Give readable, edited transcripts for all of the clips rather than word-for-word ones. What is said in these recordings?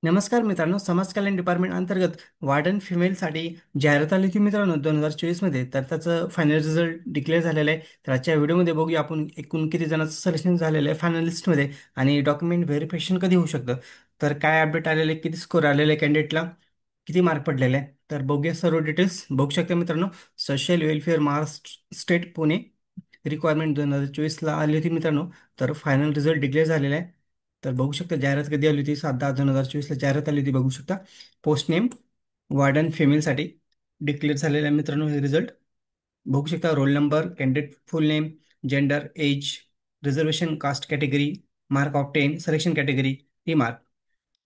नमस्कार मित्रांनो, समाज कल्याण डिपार्टमेंट अंतर्गत वार्डन फिमेलसाठी जाहिरात आली होती मित्रांनो 2024 मध्ये. तर त्याचं फायनल रिझल्ट डिक्लेअर झालेलं आहे. तर आजच्या व्हिडिओमध्ये बघूया आपण एकूण किती जणांचं सिलेक्शन झालेलं आहे फायनल लिस्टमध्ये आणि डॉक्युमेंट व्हेरिफिकेशन कधी होऊ शकतं. तर काय अपडेट आलेले आहे, किती स्कोर आलेले आहे कॅन्डिडेटला, किती मार्क पडलेले आहे. तर बघूया सर्व डिटेल्स. बघू शकता मित्रांनो, social welfare Maharashtra state Pune requirement 2024ला आली होती मित्रांनो. तर फायनल रिझल्ट डिक्लेअर झालेला आहे. तर बघू शकता जाहिरात कधी आली होती, 7/10/2024ला जाहिरात आली होती. बघू शकता पोस्ट नेम वार्डन फिमेलसाठी डिक्लेअर झालेला आहे मित्रांनो हे रिझल्ट. बघू शकता roll number, candidate full name, gender, age, reservation caste category, mark of 10, selection category, ही मार्क.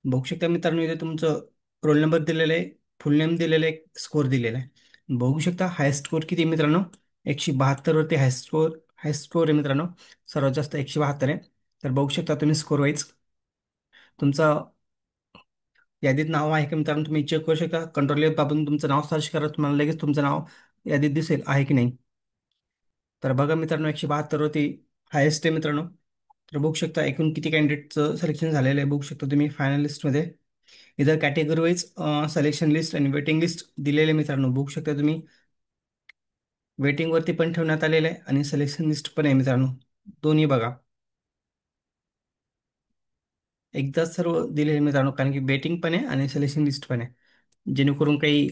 बघू शकता मित्रांनो इथे तुमचं रोल नंबर दिलेला आहे, फुल नेम दिलेलं आहे, स्कोर दिलेला आहे. बघू शकता हायस्ट स्कोर किती आहे मित्रांनो, 172 वरती हाय स्कोर आहे मित्रांनो. सर्वात जास्त 172 आहे. तर बघू शकता तुम्ही स्कोर वाईज तुमचं यादीत नाव आहे का मित्रांनो, तुम्ही चेक करू शकता. कंट्रोल दाबून तुमचं नाव सर्च करा, तुम्हाला लगेच तुमचं नाव यादीत दिसेल आहे की नाही. तर बघा मित्रांनो, 172 वरती हायेस्ट आहे मित्रांनो. तर बघू शकता एकूण किती कॅन्डिडेटचं सिलेक्शन झालेलं आहे. बघू शकता तुम्ही फायनल लिस्टमध्ये इधर कॅटेगरी वाईज सिलेक्शन लिस्ट आणि वेटिंग लिस्ट दिलेले मित्रांनो. बघू शकता तुम्ही वेटिंग वरती पण ठेवण्यात आलेलं आहे आणि सिलेक्शन लिस्ट पण आहे मित्रांनो. दोन्ही बघा एकदाच सर्व दिलेले मित्रांनो, कारण की वेटिंग पण आहे आणि सिलेक्शन लिस्ट पण आहे. जेणेकरून काही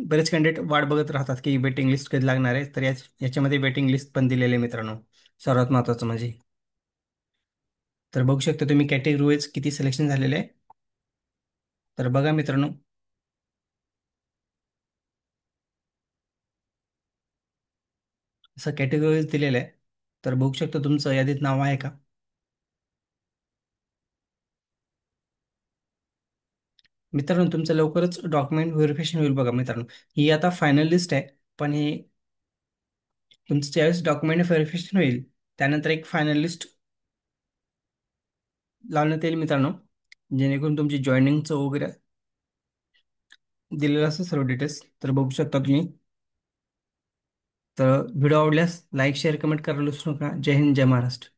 बरेच कॅन्डिडेट वाट बघत राहतात की वेटिंग लिस्ट कधी लागणार आहे. तर याच्यामध्ये वेटिंग लिस्ट पण दिलेली आहे मित्रांनो. सर्वात महत्त्वाचं म्हणजे तर बघू शकता तुम्ही कॅटेगरी वाईज किती सिलेक्शन झालेले आहे. तर बघा मित्रांनो, असं कॅटेगरी वाईज दिलेलं आहे. तर बघू शकता तुमचं यादीत नाव आहे का. मित्रांनो तुमचं लवकरच डॉक्युमेंट व्हेरिफिकेशन होईल बघा मित्रांनो. ही आता फायनल लिस्ट आहे, पण ही तुमचं ज्यावेळेस डॉक्युमेंट व्हेरिफिकेशन होईल त्यानंतर एक फायनल लिस्ट लावण्यात येईल मित्रांनो. जेणेकरून तुमची जॉईनिंगचं वगैरे दिलेलं असं सर्व डिटेल्स. तर बघू शकता तुम्ही. तर व्हिडिओ आवडल्यास लाईक शेअर कमेंट करायला विसरू नका. जय हिंद, जय महाराष्ट्र.